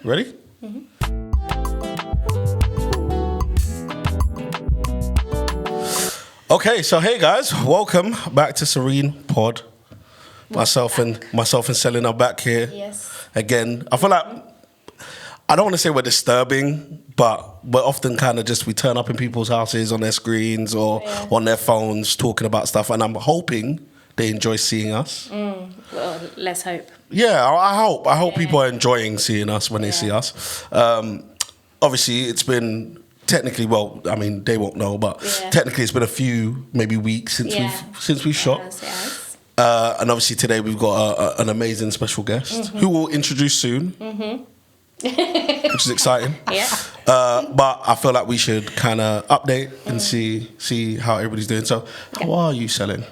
Ready? Okay, so hey guys, welcome back to Serene Pod. Myself and Selena are back here. Yes. Again, I feel like I don't want to say we're disturbing, but we're often kind of just we turn up in people's houses on their screens or on their phones talking about stuff, and I'm hoping they enjoy seeing us. Well, let's hope. Yeah, I hope people are enjoying seeing us when they see us. Obviously, it's been technically, well, I mean, they won't know, but technically it's been a few, maybe weeks since we've shot. Yes. And obviously today we've got an amazing special guest who we'll introduce soon, which is exciting. Yeah. But I feel like we should kind of update and see how everybody's doing. So, how are you, Selin?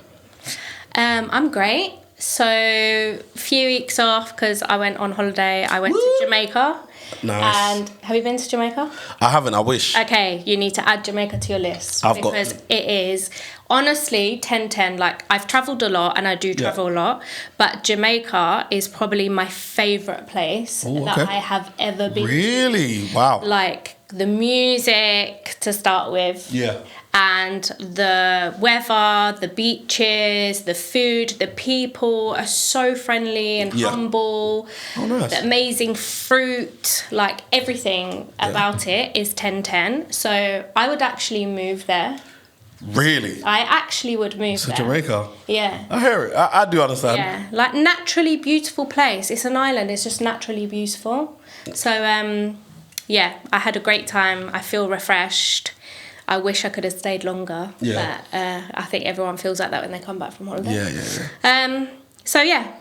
I'm great. So, a few weeks off because I went on holiday. I went to Jamaica. Nice. And have you been to Jamaica? I haven't, I wish. Okay, you need to add Jamaica to your list. Because it is, honestly, 10-10. Like, I've travelled a lot and I do travel a lot. But Jamaica is probably my favourite place that I have ever been to. Really? Wow. Like, the music to start with. Yeah. And the weather, the beaches, the food, the people are so friendly and humble. Oh, nice. The amazing fruit, like everything about it is 10-10. So I would actually move there. Really? I actually would move there. To Jamaica? Yeah. I hear it. I do understand. Yeah. Like naturally beautiful place. It's an island. It's just naturally beautiful. So, I had a great time. I feel refreshed. I wish I could have stayed longer, but I think everyone feels like that when they come back from holiday. Yeah.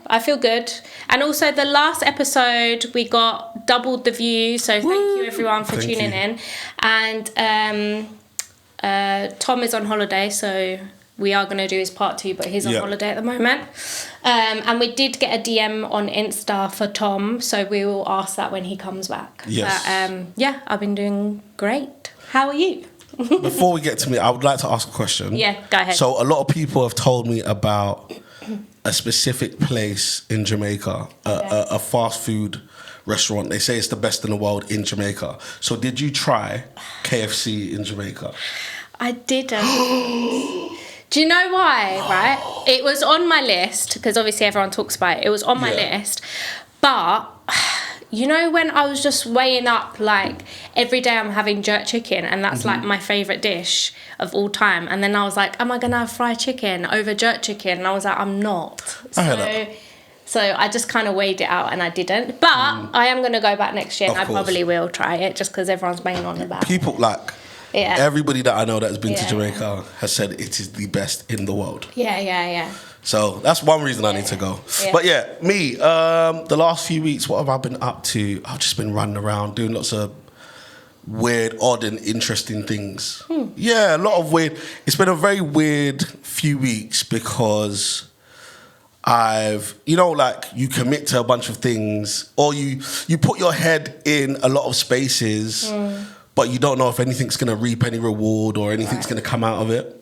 I feel good. And also the last episode, we got doubled the views, so thank you everyone for tuning in. And Tom is on holiday, so we are going to do his part 2, but he's on holiday at the moment. And we did get a DM on Insta for Tom, so we will ask that when he comes back. Yes. But, I've been doing great. How are you? Before we get to me, I would like to ask a question. Yeah, go ahead. So a lot of people have told me about a specific place in Jamaica, a fast food restaurant. They say it's the best in the world in Jamaica. So did you try KFC in Jamaica? I didn't. Do you know why, right? It was on my list, because obviously everyone talks about it. It was on my list. But, you know, when I was just weighing up, like, every day I'm having jerk chicken, and that's, like, my favourite dish of all time. And then I was like, am I going to have fried chicken over jerk chicken? And I was like, I'm not. So I just kind of weighed it out, and I didn't. But I am going to go back next year, and I probably will try it, just because everyone's banging on about it. People, like... Yeah. Everybody that I know that's been to Jamaica has said it is the best in the world. Yeah. So that's one reason I need to go. Yeah. But me, the last few weeks, what have I been up to? I've just been running around doing lots of weird, odd and interesting things. Yeah, a lot of weird. It's been a very weird few weeks because you commit to a bunch of things, or you put your head in a lot of spaces, but you don't know if anything's going to reap any reward or anything's going to come out of it.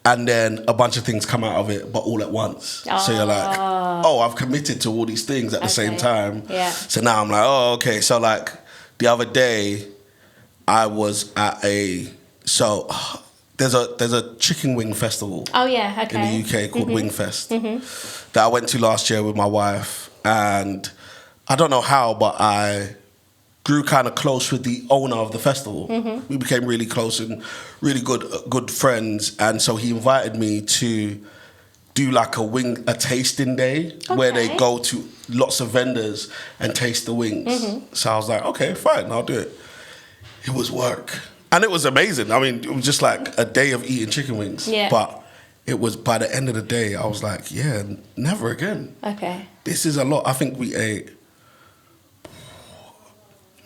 And then a bunch of things come out of it, but all at once. So you're like, I've committed to all these things at the same time. Yeah. So now I'm like, okay. So like the other day, I was at there's a chicken wing festival. Oh yeah, okay. In the UK called Wingfest that I went to last year with my wife, and I don't know how, but I grew kind of close with the owner of the festival. We became really close and really good friends, and so he invited me to do like a tasting day where they go to lots of vendors and taste the wings. So I was like, okay, fine, I'll do it. It was work, and it was amazing. I mean, it was just like a day of eating chicken wings. Yeah. But it was, by the end of the day, I was like, yeah, never again. Okay. This is a lot. I think we ate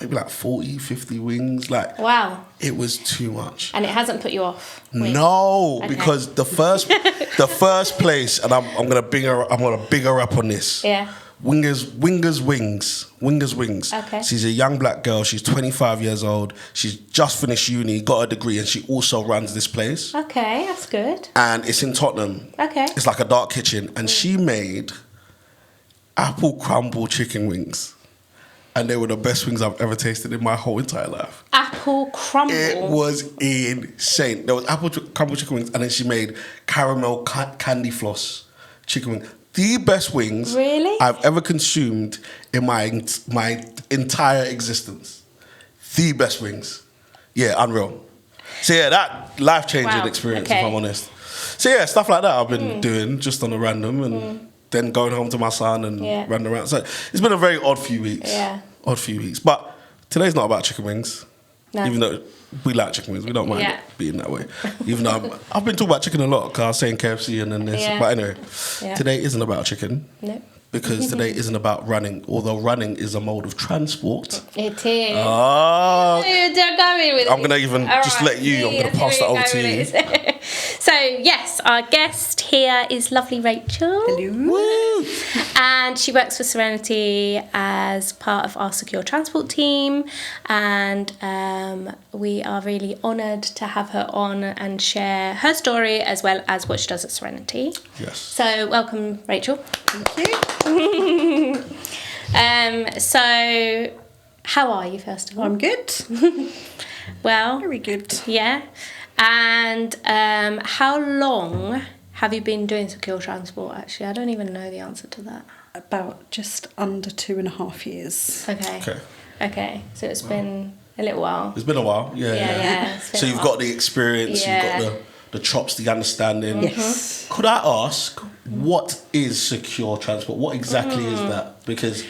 maybe like 40, 50 wings. Like, wow. It was too much. And it hasn't put you off? No, because the first place, and I'm gonna big her up on this. Yeah. Wingers Wings. Okay. She's a young black girl. She's 25 years old. She's just finished uni, got a degree, and she also runs this place. Okay, that's good. And it's in Tottenham. Okay. It's like a dark kitchen, and she made apple crumble chicken wings. and they were the best wings I've ever tasted in my whole entire life. Apple crumble. It was insane. There was apple crumble chicken wings, and then she made caramel candy floss chicken wings. The best wings Really? I've ever consumed in my entire existence. The best wings. Yeah, unreal. So yeah, that life-changing experience, if I'm honest. So yeah, stuff like that I've been doing just on a random, and then going home to my son and running around. So it's been a very odd few weeks. Yeah. Odd few weeks. But today's not about chicken wings. No. Even though we like chicken wings, we don't mind it being that way. Even though I've been talking about chicken a lot, because I was saying KFC and then this. Yeah. But anyway, today isn't about chicken. No. Because today isn't about running, although running is a mode of transport. It is. Oh. They're going with I'm going to even just let you, I'm going to pass that over to you. So, yes, our guest here is lovely Rachel. Hello. Woo! And she works for Serenity as part of our secure transport team. And we are really honoured to have her on and share her story as well as what she does at Serenity. Yes. So, welcome, Rachel. Thank you. So, how are you, first of all? I'm good. Well, Very good. yeah. And how long have you been doing secure transport, actually? I don't even know the answer to that. About just under 2.5 years. Okay. So it's been a little while. It's been a while, yeah. It's been So a you've while. got the experience, Yeah. you've got the chops, the understanding. Yes. Could I ask, what is secure transport? What exactly is that? Because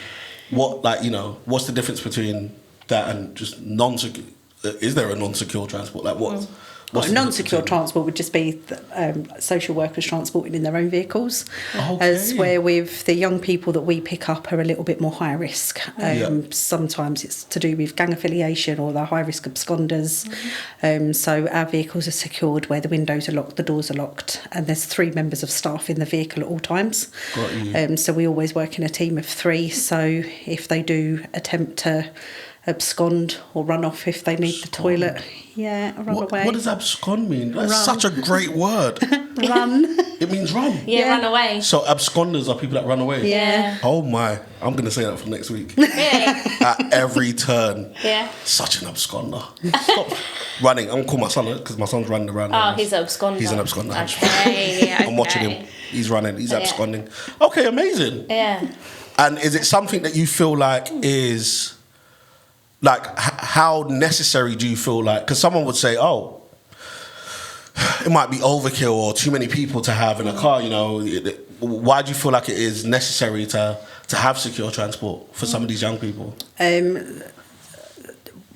what's the difference between that and just non-secure? Is there a non-secure transport? Like what? What's the Non-secure difference transport would just be social workers transporting in their own vehicles. Okay. As where with the young people that we pick up are a little bit more high risk. Yeah. Sometimes it's to do with gang affiliation or they're high risk absconders. So our vehicles are secured where the windows are locked, the doors are locked, and there's 3 members of staff in the vehicle at all times. Got you. So we always work in a team of 3. So if they do attempt to abscond or run off if they need the toilet, run away. What does abscond mean? That's Run. such a great word. Run. It means run. Yeah, run away. So absconders are people that run away. Yeah. Oh my! I'm gonna say that for next week. Really? At every turn. Yeah. Such an absconder. Stop running. I'm gonna call my son because my son's running around. Oh, he's an absconder. He's an absconder. Okay. I'm watching him. He's running. He's absconding. Okay, amazing. Yeah. And is it something that you feel like is like how necessary do you feel like? Because someone would say, oh, it might be overkill or too many people to have in a car. Why do you feel like it is necessary to have secure transport for some of these young people?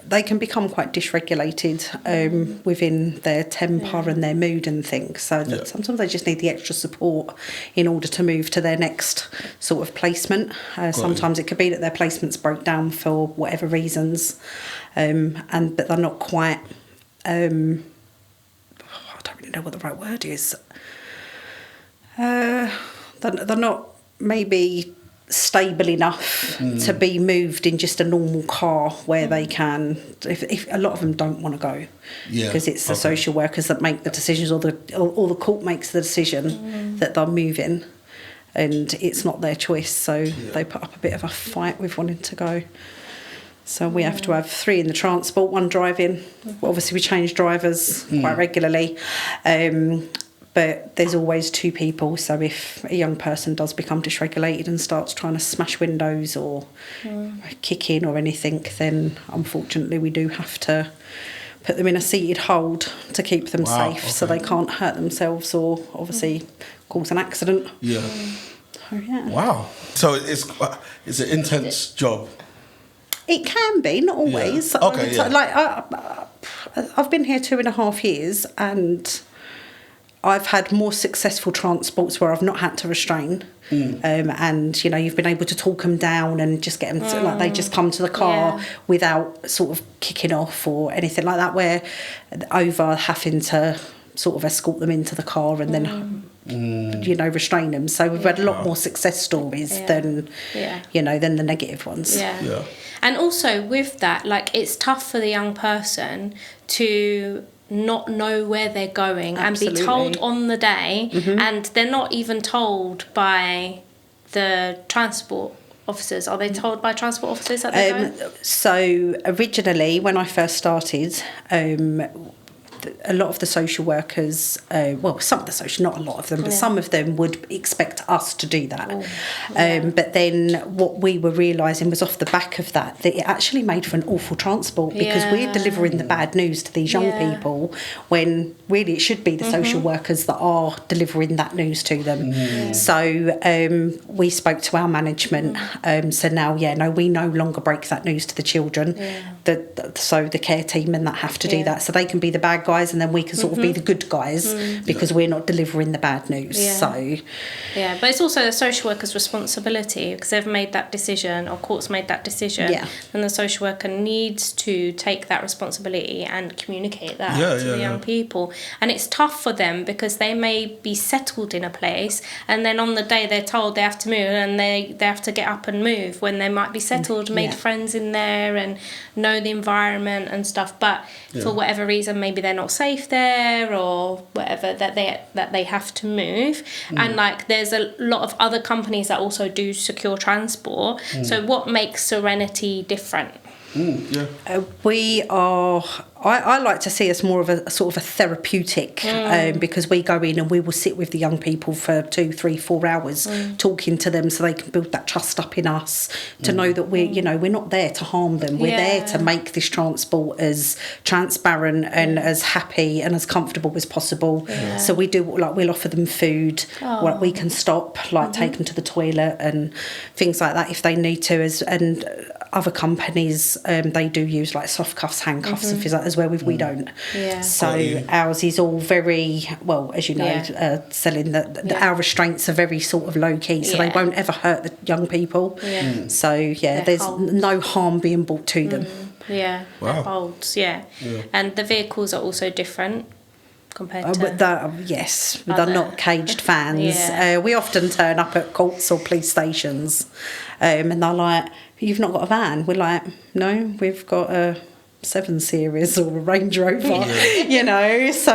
They can become quite dysregulated within their temper and their mood and things. So that sometimes they just need the extra support in order to move to their next sort of placement. Sometimes it could be that their placements broke down for whatever reasons, but they're not quite. I don't really know what the right word is. They're not maybe stable enough to be moved in just a normal car where they can, if a lot of them don't want to go because it's the social workers that make the decisions or the court makes the decision that they're moving and it's not their choice, so they put up a bit of a fight with wanting to go. So we have to have 3 in the transport, 1 driving. Obviously we change drivers quite regularly, but there's always 2 people, so if a young person does become dysregulated and starts trying to smash windows or kick in or anything, then unfortunately we do have to put them in a seated hold to keep them safe so they can't hurt themselves or obviously cause an accident. Yeah. So, yeah. Wow. So it's an intense job. It can be, not always. Yeah. Okay, I've been here 2.5 years and I've had more successful transports where I've not had to restrain, and you've been able to talk them down and just get them to, they just come to the car without sort of kicking off or anything like that. Where over having to sort of escort them into the car and then restrain them. So we've had a lot more success stories than than the negative ones. Yeah. And also with that, it's tough for the young person to not know where they're going and be told on the day, and they're not even told by the transport officers? Are they told by transport officers that they go? So originally, when I first started, a lot of the social workers, some of the social, not a lot of them, but some of them would expect us to do that. But then what we were realising was off the back of that it actually made for an awful transport, because we're delivering the bad news to these young people when really it should be the social workers that are delivering that news to them. So we spoke to our management, so now, we no longer break that news to the children. So the care team and that have to do that, so they can be the bad guys and then we can sort of be the good guys because we're not delivering the bad news. But it's also the social worker's responsibility, because they've made that decision, or court's made that decision, and the social worker needs to take that responsibility and communicate that to the young people. And it's tough for them because they may be settled in a place and then on the day they're told they have to move, and they have to get up and move when they might be settled, made friends in there and know the environment and stuff, but for whatever reason maybe they're not safe there or whatever, that they have to move. And like there's a lot of other companies that also do secure transport. So what makes Serenity different? We are, I like to see us more of a sort of a therapeutic, because we go in and we will sit with the young people for 2, 3, 4 hours talking to them, so they can build that trust up in us to know that we're not there to harm them. We're there to make this transport as transparent and as happy and as comfortable as possible. So we do, like, we'll offer them food, like we can stop, like take them to the toilet and things like that if they need to. And other companies, they do use like soft cuffs, handcuffs and things like that as well. We don't. So ours is all very, well, as you know, selling our restraints are very sort of low key, so they won't ever hurt the young people. So there's no harm being brought to them. They're bolts, and the vehicles are also different compared to... But they're not caged vans. We often turn up at courts or police stations, and they're like, "You've not got a van?" We're like, "No, we've got a 7 Series or a Range Rover." So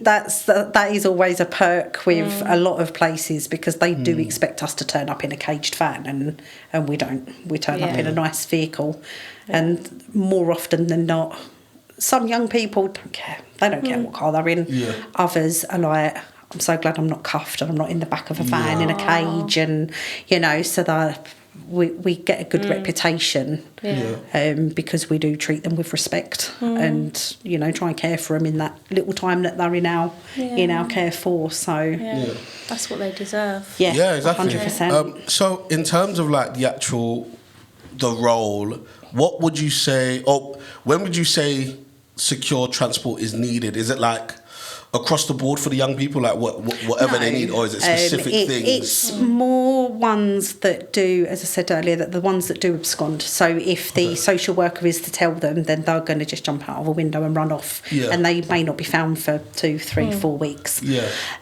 that is always a perk with a lot of places, because they do expect us to turn up in a caged van, and we don't. We turn up in a nice vehicle, and more often than not, some young people don't care. They don't care what car they're in. Others are like, "I'm so glad I'm not cuffed and I'm not in the back of a van in a cage," and so that we get a good reputation because we do treat them with respect and try and care for them in that little time that they're in our care for. So that's what they deserve. Yeah, exactly. 100%. So in terms of like the role, what would you say, or when would you say secure transport is needed? Is it like across the board for the young people, like whatever they need, or is it specific things? It's more ones that do, as I said earlier, that the ones that do abscond. So if the social worker is to tell them, then they're going to just jump out of a window and run off, and they may not be found for 2, 3, 4 weeks.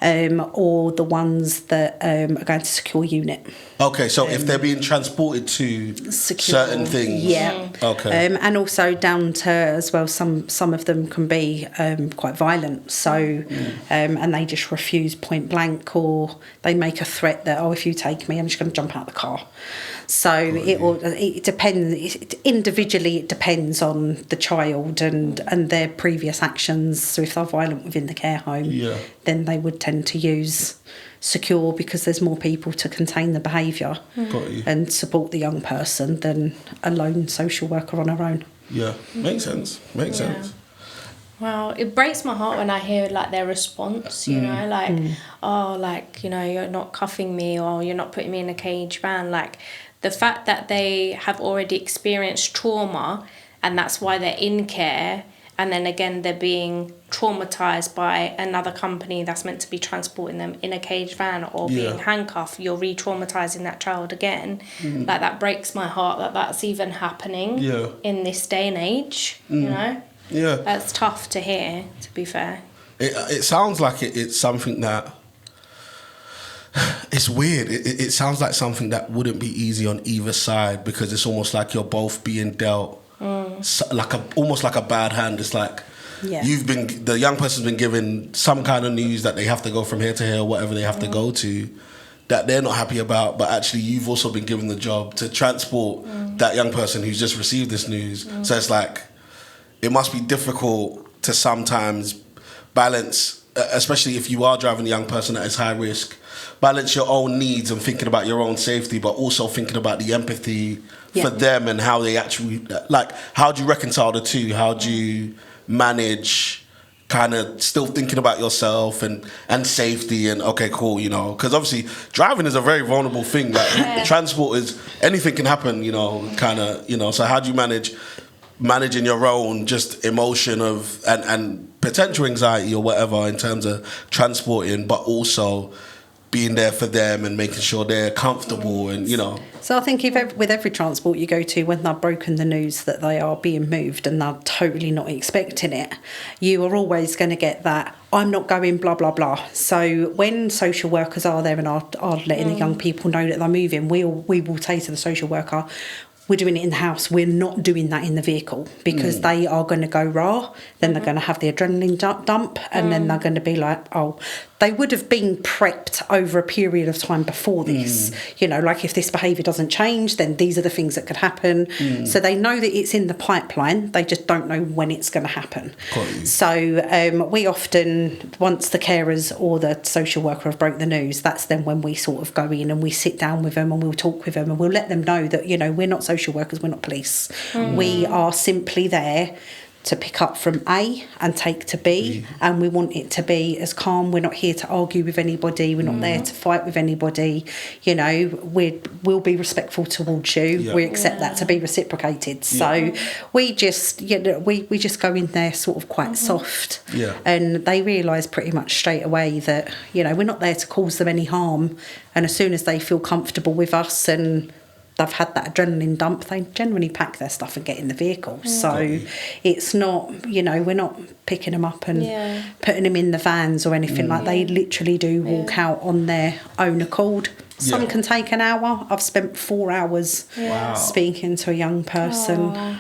Or the ones that are going to secure unit. Okay, so if they're being transported to certain things, and also down to as well, some of them can be quite violent. So and they just refuse point blank, or they make a threat that, "Oh, if you take me, I'm just going to jump out of the car." So it depends. Individually, it depends on the child and their previous actions. So if they're violent within the care home, then they would tend to use secure, because there's more people to contain the behaviour and support the young person than a lone social worker on her own. Makes sense. Well, it breaks my heart when I hear like their response, you're not cuffing me, or you're not putting me in a cage van. Like the fact that they have already experienced trauma, and that's why they're in care, and then again they're being traumatised by another company that's meant to be transporting them in a cage van or being handcuffed. You're re-traumatising that child again. Like that breaks my heart that that's even happening in this day and age. That's tough to hear, to be fair. It sounds like it's something that it's weird. It sounds like something that wouldn't be easy on either side, because it's almost like you're both being dealt almost like a bad hand. It's like the young person's been given some kind of news that they have to go from here to here, whatever they have to go to, that they're not happy about, but actually you've also been given the job to transport that young person who's just received this news. So it's like, it must be difficult to sometimes balance, especially if you are driving a young person that is high risk, balance your own needs and thinking about your own safety, but also thinking about the empathy for them and how they actually, like, how do you reconcile the two? How do you manage kind of still thinking about yourself and safety and, okay, cool, you know, because obviously driving is a very vulnerable thing. Like transport is, anything can happen, you know, kind of, you know, so how do you managing your own just emotion of and potential anxiety or whatever in terms of transporting, but also being there for them and making sure they're comfortable and, you know. So I think with every transport you go to, when they're broken the news that they are being moved and they're totally not expecting it, you are always going to get that, I'm not going, blah, blah, blah. So when social workers are there and are letting the young people know that they're moving, we will say to the social worker, we're doing it in the house, we're not doing that in the vehicle, because they are going to go raw, then they're going to have the adrenaline dump, and then they're going to be like, oh, they would have been prepped over a period of time before this. You know, like if this behaviour doesn't change, then these are the things that could happen. So they know that it's in the pipeline, they just don't know when it's going to happen. So we often, once the carers or the social worker have broke the news, that's then when we sort of go in and we sit down with them and we'll talk with them and we'll let them know that, you know, we're not social workers, we're not police. We are simply there to pick up from A and take to B, and we want it to be as calm. We're not here to argue with anybody, we're not there to fight with anybody, you know, we'll be respectful towards you, we accept that to be reciprocated. So we just, you know, we just go in there sort of quite soft, and they realise pretty much straight away that, you know, we're not there to cause them any harm, and as soon as they feel comfortable with us and they've had that adrenaline dump, they generally pack their stuff and get in the vehicle. So it's not, you know, we're not picking them up and putting them in the vans or anything like that. They literally do walk out on their own accord. Some can take an hour. I've spent 4 hours speaking to a young person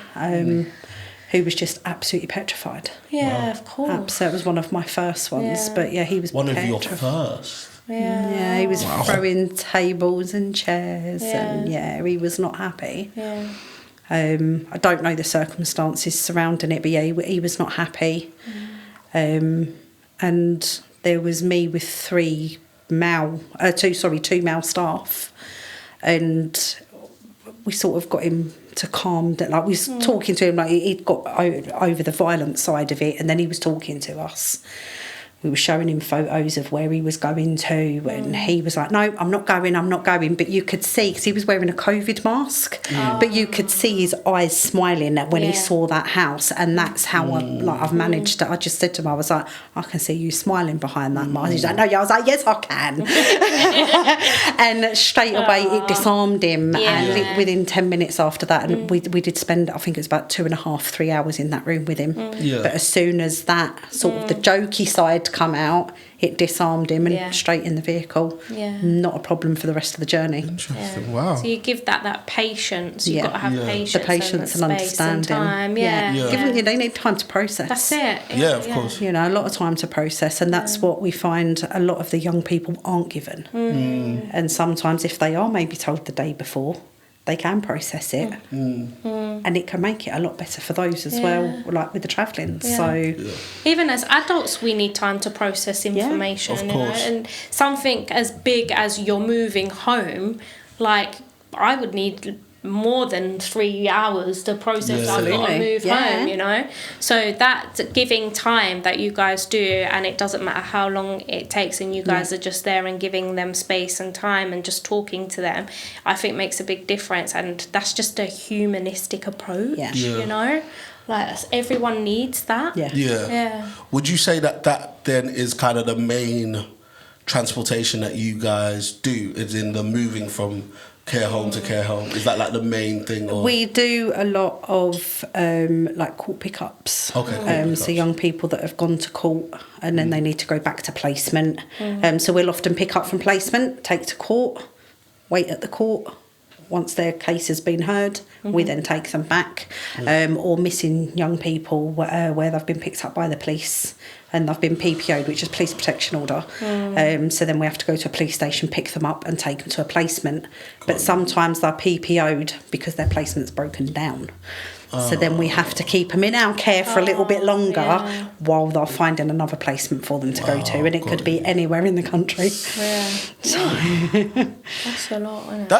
who was just absolutely petrified. Of course. So it was one of my first ones, but he was one petrified. of your first. Yeah, he was throwing tables and chairs, and he was not happy. I don't know the circumstances surrounding it, but he was not happy. And there was me with two male staff, and we sort of got him to calm down. Like, we was talking to him, like he'd got over the violent side of it, and then he was talking to us. We were showing him photos of where he was going to, and he was like, no, I'm not going. But you could see, because he was wearing a COVID mask, but you could see his eyes smiling when he saw that house. And that's how I've managed to, I just said to him, I was like, I can see you smiling behind that mask. He's like, no, I was like, yes, I can. And straight away it disarmed him. And within 10 minutes after that, and we did spend, I think it was about 2.5, 3 hours in that room with him. But as soon as that sort of the jokey side come out, it disarmed him and straight in the vehicle. Not a problem for the rest of the journey. Interesting. Wow. So you give that patience. You've got to have patience. The patience and understanding. And time. Given they need time to process. That's it. Yeah, of course. You know, a lot of time to process, and that's what we find a lot of the young people aren't given. And sometimes if they are maybe told the day before, they can process it, and it can make it a lot better for those as well, like with the travelling. So even as adults, we need time to process information. Of course. You know? And something as big as you're moving home, like I would need more than 3 hours to process I've got to move home, you know. So that giving time that you guys do, and it doesn't matter how long it takes, and you guys are just there and giving them space and time and just talking to them, I think makes a big difference. And that's just a humanistic approach, you know. Like, everyone needs that. Would you say that then is kind of the main transportation that you guys do, is in the moving from care home to care home? Is that like the main thing? Or? We do a lot of like court pickups. So young people that have gone to court and then they need to go back to placement. So we'll often pick up from placement, take to court, wait at the court, once their case has been heard, we then take them back. Or missing young people where they've been picked up by the police and they've been PPO'd, which is police protection order. So then we have to go to a police station, pick them up and take them to a placement. But sometimes they're PPO'd because their placement's broken down. So then we have to keep them in our care for a little bit longer while they're finding another placement for them to go to. And it could be anywhere in the country. Yeah. That's a lot, isn't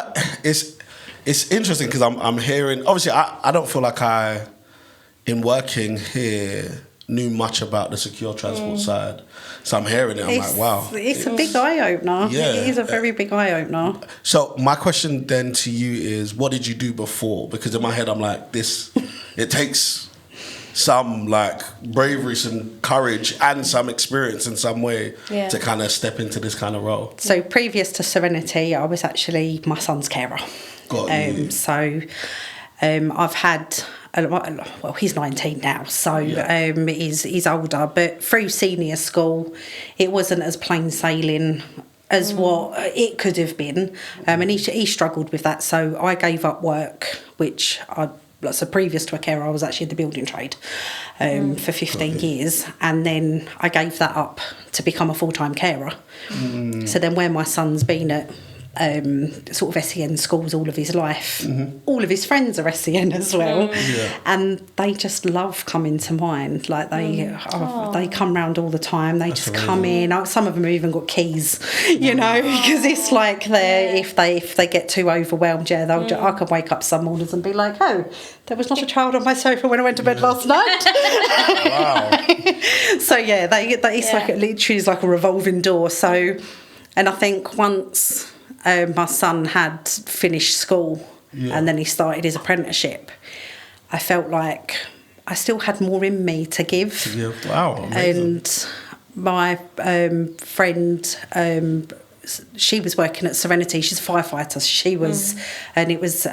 it? It's interesting because I'm hearing... Obviously, I don't feel like in working here, knew much about the secure transport side. So I'm hearing it, I'm like, wow. It's a big eye-opener. Yeah. It is a very big eye-opener. So my question then to you is, what did you do before? Because in my head, I'm like, it takes some like bravery, some courage and some experience in some way to kind of step into this kind of role. So previous to Serenity, I was actually my son's carer. So I've had... well, he's 19 now, so he's older. But through senior school, it wasn't as plain sailing as what it could have been. And he struggled with that. So I gave up work, so previous to a carer, I was actually in the building trade for 15 years. And then I gave that up to become a full-time carer. So then where my son's been at sort of SEN schools all of his life. All of his friends are SEN as well, and they just love coming to mine. Like they come round all the time. They just come in. Some of them have even got keys, you know, because it's like if they get too overwhelmed, I could wake up some mornings and be like, oh, there was not a child on my sofa when I went to bed last night. Wow. So it's like literally is like a revolving door. So, and I think once. My son had finished school and then he started his apprenticeship. I felt like I still had more in me to give. Wow, amazing. And my friend, she was working at Serenity. She's a firefighter. She was, and it was.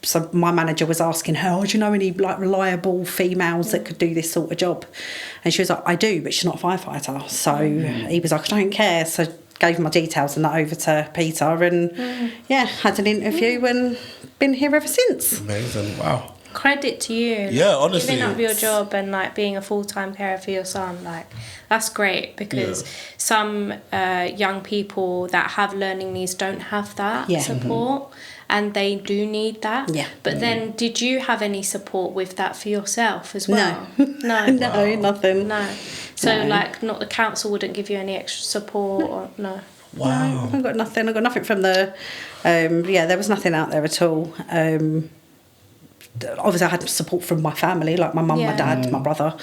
So my manager was asking her, "Oh, do you know any like reliable females that could do this sort of job?" And she was like, "I do, but she's not a firefighter." So he was like, "I don't care." So gave my details and that over to Peter and had an interview and been here ever since. Amazing. Wow. Credit to you. Yeah, honestly. Giving up your job and like being a full-time carer for your son, like that's great because some young people that have learning needs don't have that support and they do need that. Yeah. But then did you have any support with that for yourself as well? No. No, Wow. nothing. No. So like not the council wouldn't give you any extra support or no. Wow. No, I got nothing from the there was nothing out there at all. Obviously I had support from my family, like my mum, my dad, my brother.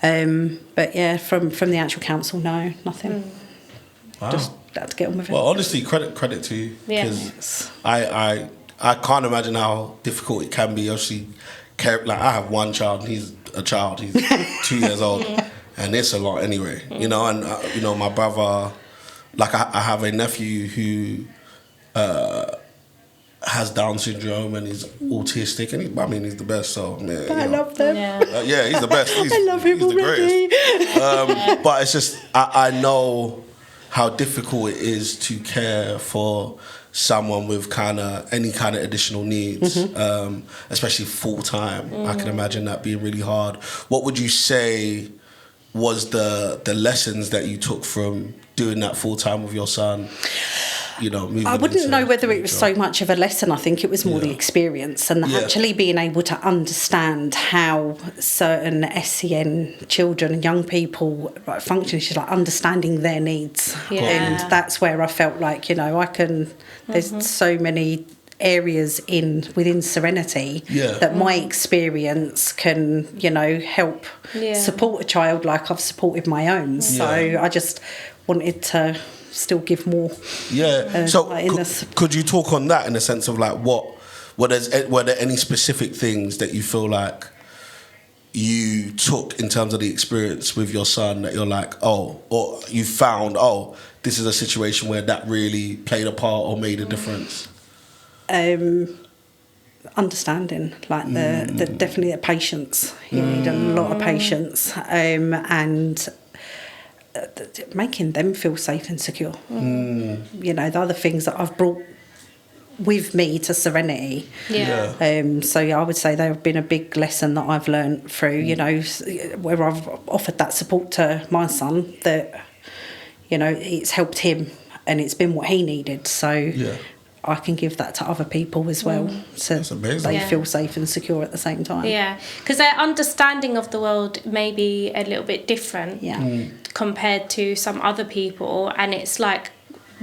But from the actual council, no, nothing. Wow. Just had to get on with it. Well, honestly, credit to you. Because I can't imagine how difficult it can be. Obviously, like I have one child, and he's a child, he's 2 years old, and it's a lot anyway. You know, and my brother, like I have a nephew who has Down syndrome and he's autistic, and he's the best. So I love them. He's the best. I love him already. But it's just I know how difficult it is to care for someone with any kind of additional needs, especially full time. I can imagine that being really hard. What would you say was the lessons that you took from doing that full time with your son? I wouldn't know whether it was so much of a lesson. I think it was more the experience and actually being able to understand how certain SEN children and young people function. She's like understanding their needs, and that's where I felt like I can. There's so many areas within Serenity that my experience can help support a child like I've supported my own. So I just wanted to still give more. So could you talk on that in the sense of like were there any specific things that you feel like you took in terms of the experience with your son that you're like, or you found, this is a situation where that really played a part or made a difference? Understanding, like the definitely the patience. You need a lot of patience, and making them feel safe and secure. The other things that I've brought with me to Serenity. So I would say they've been a big lesson that I've learned through, you know, where I've offered that support to my son, that, you know, it's helped him and it's been what he needed. So I can give that to other people as well, so they feel safe and secure at the same time. Yeah, because their understanding of the world may be a little bit different compared to some other people, and it's like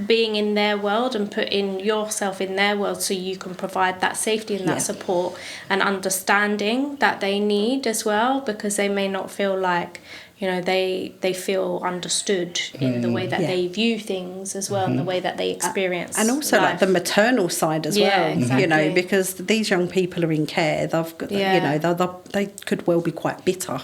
being in their world and putting yourself in their world so you can provide that safety and that support and understanding that they need as well, because they may not feel like, you know, they feel understood in the way that they view things as well, and the way that they experience and also life. like the maternal side as well, exactly. you know, because these young people are in care, they've got, you know, they could well be quite bitter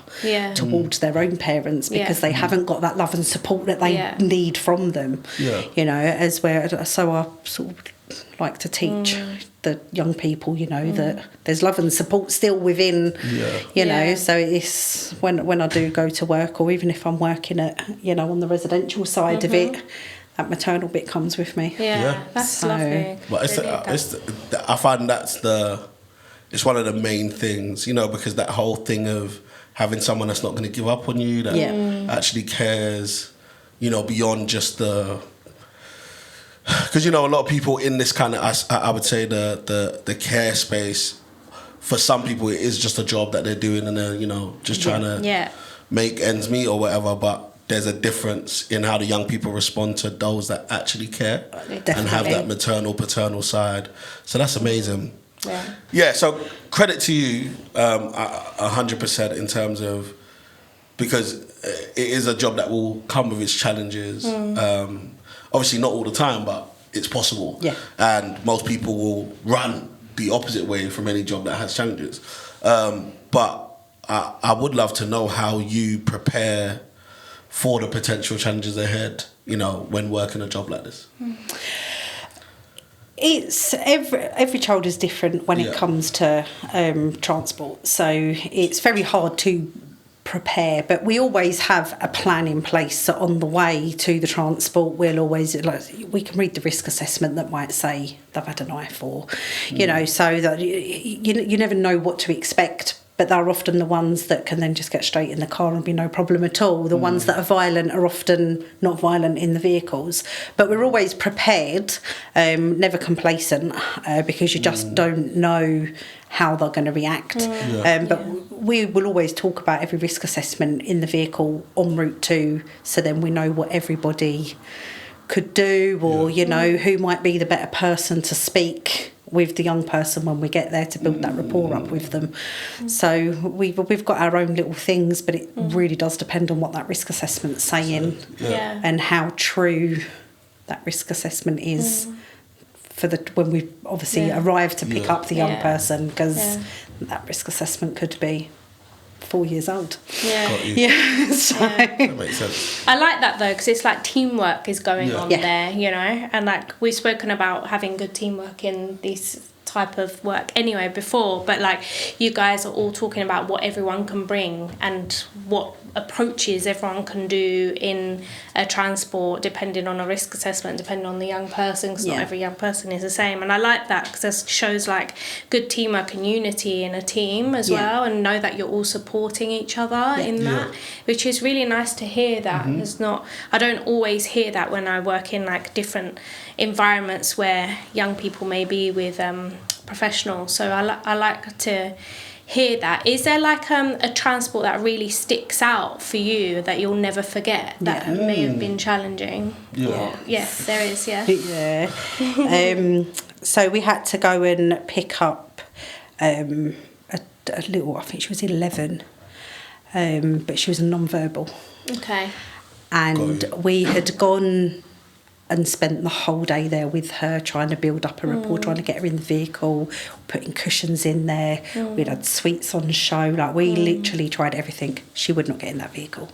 towards their own parents because they haven't got that love and support that they need from them, you know, as where, so I sort of like to teach the young people, you know, that there's love and support still within, you know, so it's when I do go to work, or even if I'm working at, you know, on the residential side of it, that maternal bit comes with me. That's lovely. But I find it's one of the main things, you know, because that whole thing of having someone that's not going to give up on you, that actually cares, you know, beyond just the... Because, you know, a lot of people in this kind of, I would say the care space, for some people it is just a job that they're doing and they're, you know, just trying to make ends meet or whatever, but there's a difference in how the young people respond to those that actually care and have that maternal, paternal side. So that's amazing. So credit to you 100% in terms of, because it is a job that will come with its challenges. Obviously not all the time, but it's possible. And most people will run the opposite way from any job that has challenges. But I would love to know how you prepare for the potential challenges ahead, you know, when working a job like this. It's every child is different when it comes to transport. So it's very hard to prepare, but we always have a plan in place. So on the way to the transport, we'll always, like, we can read the risk assessment that might say they've had a knife, or you know, so that you never know what to expect. But they're often the ones that can then just get straight in the car and be no problem at all. The ones that are violent are often not violent in the vehicles. But we're always prepared, never complacent, because you just don't know how they're going to react. But we will always talk about every risk assessment in the vehicle en route to, so then we know what everybody could do, or, you know, who might be the better person to speak with the young person when we get there, to build that rapport up with them. So we've got our own little things, but it really does depend on what that risk assessment's saying and how true that risk assessment is for when we obviously arrive to pick up the young person, because that risk assessment could be 4 years old. So. That makes sense. I like that though, because it's like teamwork is going on there, you know, and like we've spoken about having good teamwork in this type of work anyway before, but like you guys are all talking about what everyone can bring and what approaches everyone can do in a transport, depending on a risk assessment, depending on the young person, because not every young person is the same. And I like that, because it shows like good teamwork and unity in a team as well, and know that you're all supporting each other in that, which is really nice to hear. That it's not, I don't always hear that when I work in like different environments where young people may be with professionals. So I like to hear that. Is there like a transport that really sticks out for you that you'll never forget, that may have been challenging? Yes, there is. So we had to go and pick up a little, I think she was 11, but she was non-verbal. And we had gone and spent the whole day there with her, trying to build up a rapport, trying to get her in the vehicle, putting cushions in there. We'd had sweets on show. Like, we literally tried everything. She would not get in that vehicle.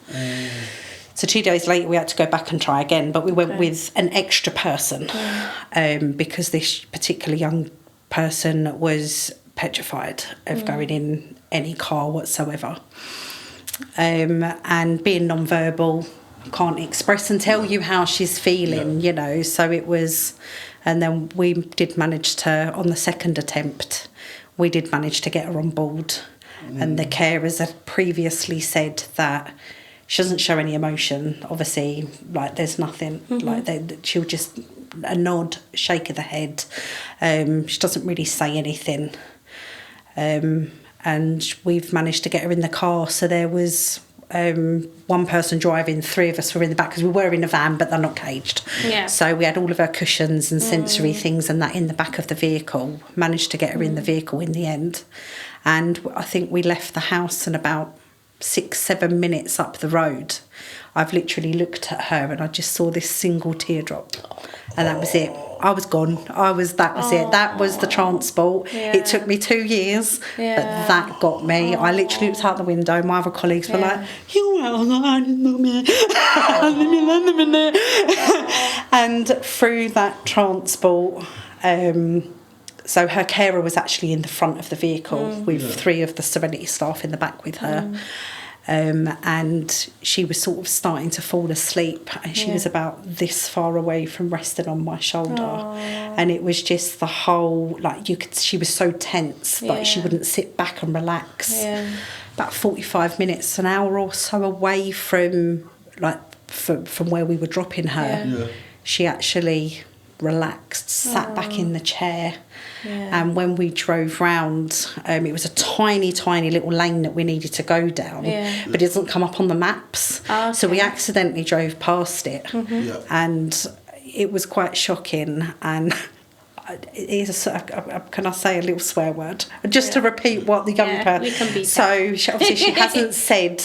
So 2 days later, we had to go back and try again, but we went with an extra person because this particular young person was petrified of going in any car whatsoever. And being non-verbal, can't express and tell you how she's feeling, you know, so it was And then we did manage to, on the second attempt, we did manage to get her on board. And the carers had previously said that she doesn't show any emotion, obviously, like there's nothing, she'll just a nod, shake of the head. She doesn't really say anything. And we've managed to get her in the car. So there was one person driving, 3 of us were in the back because we were in a van, but they're not caged. Yeah. So we had all of her cushions and sensory things and that in the back of the vehicle. Managed to get her in the vehicle in the end. And I think we left the house in about 6-7 minutes up the road. I've literally looked at her and I just saw this single teardrop. And that was it. I was gone. That was it. That was the transport. Yeah. It took me 2 years, but that got me. I literally looked out the window. My other colleagues were like, and through that transport, so her carer was actually in the front of the vehicle with 3 of the Serenity staff in the back with her. And she was sort of starting to fall asleep, and she was about this far away from resting on my shoulder. And it was just the whole, like, she was so tense, like she wouldn't sit back and relax. About 45 minutes, an hour or so away from where we were dropping her, she actually relaxed, sat back in the chair. And when we drove round, it was a tiny little lane that we needed to go down, but it doesn't come up on the maps. So we accidentally drove past it. And it was quite shocking. And it is can I say a little swear word just to repeat what the young person, so she hasn't said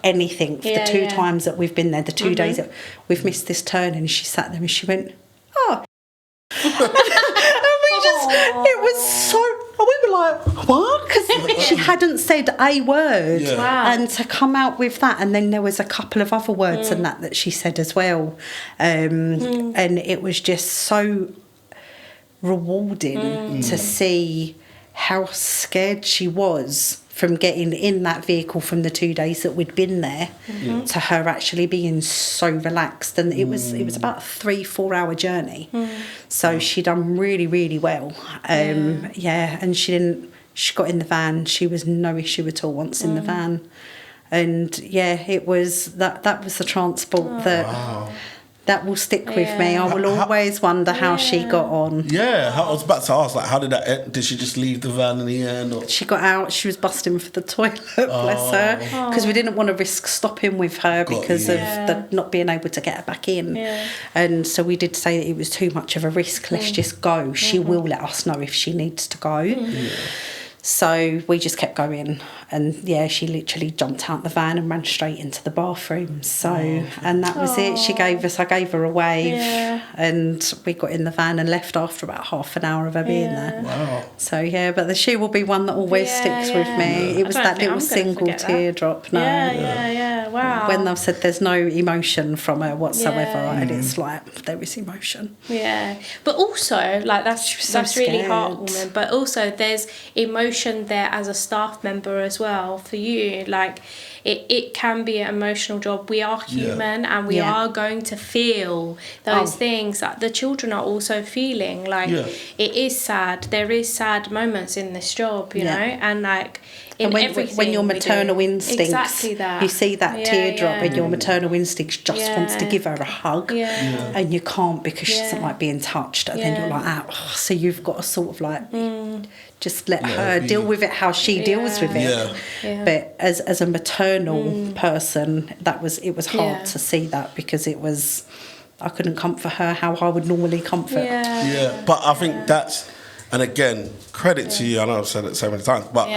anything for the 2 times that we've been there, the 2 days that we've missed this turn, and she sat there and she went, oh. It was so, we were like, what? Because she hadn't said a word. And to come out with that, and then there was a couple of other words and that she said as well. And it was just so rewarding to see how scared she was from getting in that vehicle from the 2 days that we'd been there to her actually being so relaxed. And it was about a 3-4 hour journey. So she done really, really well. And she got in the van. She was no issue at all once in the van. And it was that was the transport that will stick with me. I will always wonder how she got on. I was about to ask, like, how did that end? Did she just leave the van in the end? Or? She got out, she was busting for the toilet, bless her, because we didn't want to risk stopping with her because of the not being able to get her back in. And so we did say that it was too much of a risk, let's just go. She will let us know if she needs to go. So we just kept going, and she literally jumped out the van and ran straight into the bathroom. So and that was it. I gave her a wave, and we got in the van and left after about half an hour of her being there. Wow. So but she will be one that always sticks with me. It was that little single teardrop. Wow. When they've said there's no emotion from her whatsoever, and it's like there is emotion. But also, like, that's really heartwarming. But also there's emotion there as a staff member as well for you. Like, it can be an emotional job. We are human, and we are going to feel those things that the children are also feeling. Like, it is sad. There is sad moments in this job, you know, and like when your maternal instincts, exactly that. You see that teardrop, and your maternal instincts just wants to give her a hug, and you can't because she doesn't like being touched, and then you're like, so you've got to sort of like just let her deal with it how she deals with it. But as a maternal person, it was hard to see that, because I couldn't comfort her how I would normally comfort. But I think that's, and again, credit to you. I know I've said it so many times, but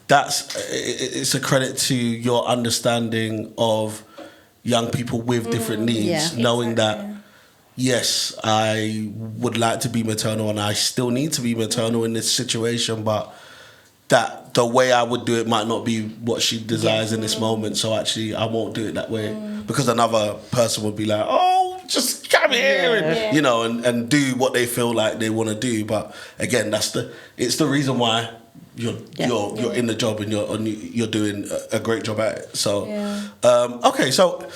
it's a credit to your understanding of young people with different needs, knowing that, yes, I would like to be maternal and I still need to be maternal in this situation, but that the way I would do it might not be what she desires in this moment, so actually I won't do it that way, because another person would be like, oh, just come here, and, you know, and do what they feel like they want to do. But again, it's the reason why you're in the job, and you're doing a great job at it. So okay, so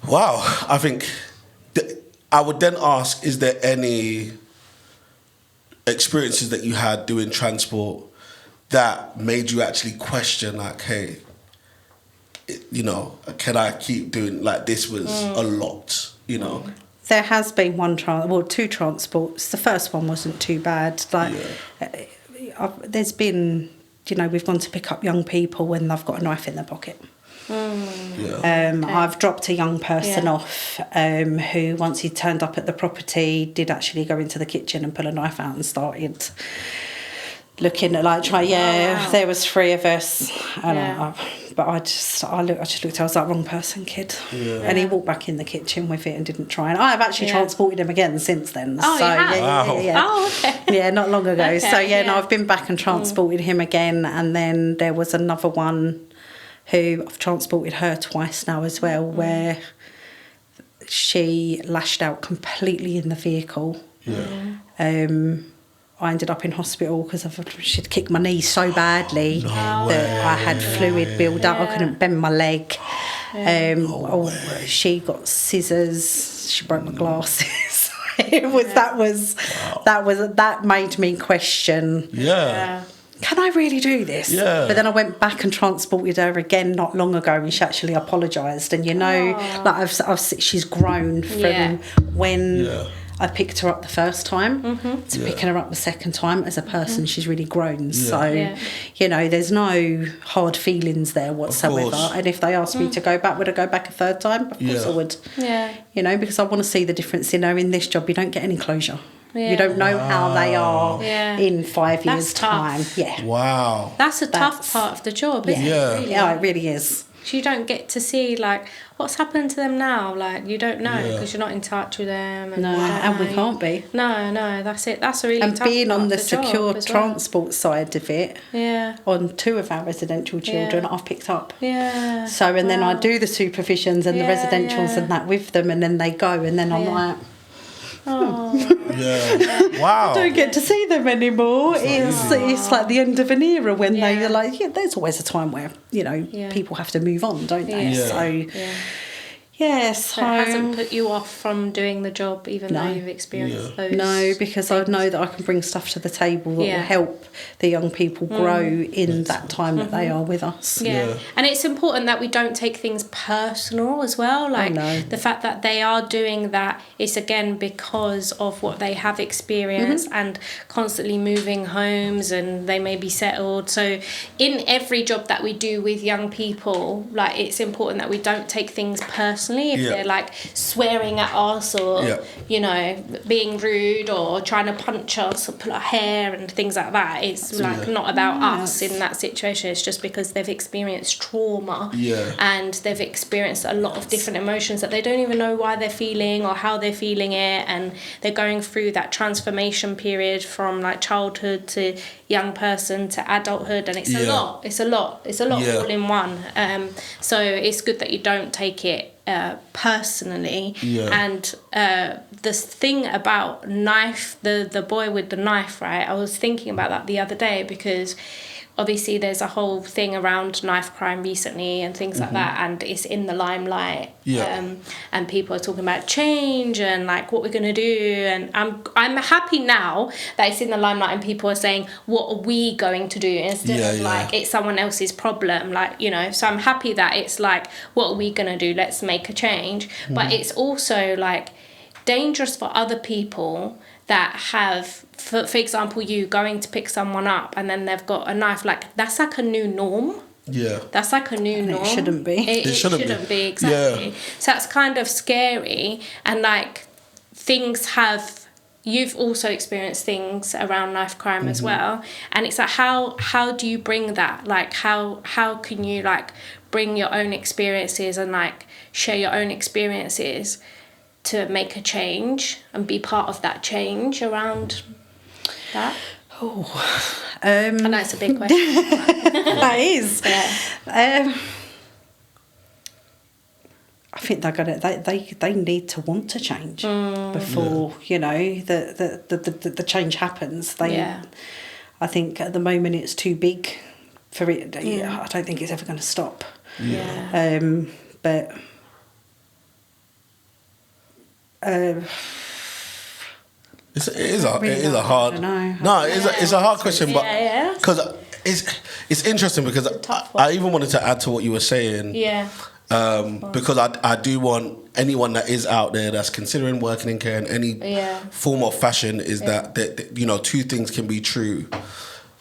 wow, I think I would then ask, is there any experiences that you had doing transport that made you actually question, like, hey, you know, can I keep doing, like, this was a lot, you know? There has been two transports. The first one wasn't too bad. Like, there's been, you know, we've gone to pick up young people when they've got a knife in their pocket. I've dropped a young person off who, once he turned up at the property, did actually go into the kitchen and pull a knife out and started looking at, like, there was 3 of us, and but I just looked, I was like, wrong person, kid. And he walked back in the kitchen with it and didn't try. And I've actually transported him again since then. Oh, so you have? yeah. Oh, okay. Yeah, not long ago. Okay, So no, I've been back and transported him again, and then there was another one who I've transported her twice now as well, where she lashed out completely in the vehicle. I ended up in hospital because she'd kicked my knee so badly that I had fluid build up. I couldn't bend my leg. She got scissors. She broke my glasses. That made me question. Can I really do this? But then I went back and transported her again not long ago, and she actually apologised. And like she's grown from when I picked her up the first time to picking her up the second time. As a person, she's really grown. So, you know, there's no hard feelings there whatsoever. And if they asked me to go back, would I go back a third time? Of course I would. You know, because I want to see the difference. You know, in this job, you don't get any closure. You don't know how they are in 5 years' time. Wow. That's a tough part of the job, isn't it? Really? Yeah, it really is. You don't get to see, like, what's happened to them now. Like, you don't know because you're not in touch with them. And we can't be. No, that's it. That's a really tough part. And being on the secure transport side of it, on 2 of our residential children, I've picked up. So, and then I do the supervisions and the residentials and that with them, and then they go, and then I'm like... Wow. I don't get to see them anymore. It's like the end of an era when they're like, there's always a time where, you know, people have to move on, don't they? So so it hasn't put you off from doing the job, even though you've experienced those. No, because I know that I can bring stuff to the table that will help the young people grow in that time that they are with us. And it's important that we don't take things personal as well. Like the fact that they are doing that is, again, because of what they have experienced and constantly moving homes, and they may be settled. So in every job that we do with young people, like, it's important that we don't take things personally. If they're, like, swearing at us or you know, being rude or trying to punch us or pull our hair and things like that, it's like not about us in that situation. It's just because they've experienced trauma and they've experienced a lot of different emotions that they don't even know why they're feeling or how they're feeling it, and they're going through that transformation period from, like, childhood to young person to adulthood, and it's a lot all in one. So it's good that you don't take it personally. And this thing about knife, the boy with the knife, right? I was thinking about that the other day, because obviously there's a whole thing around knife crime recently and things like that, and it's in the limelight. And people are talking about change and, like, what we're going to do, and I'm happy now that it's in the limelight and people are saying, what are we going to do, instead of like it's someone else's problem, like, you know. So I'm happy that it's like, what are we going to do, let's make a change. But it's also, like, dangerous for other people that have, for example, you going to pick someone up and then they've got a knife. Like, that's like a new norm. That's like a new norm. It shouldn't be. It shouldn't be, exactly. So that's kind of scary. And, like, you've also experienced things around knife crime as well. And it's like, how do you bring that? Like, how can you, like, bring your own experiences and, like, share your own experiences to make a change and be part of that change around that? I know it's a big question. That is. I think they need to want to change before you know the change happens. I think at the moment it's too big for it. I don't think it's ever going to stop. But. It is a hard. It's a hard question, but because it's interesting because I even wanted to add to what you were saying. Yeah. Because I do want anyone that is out there that's considering working in care in any form of fashion is that two things can be true.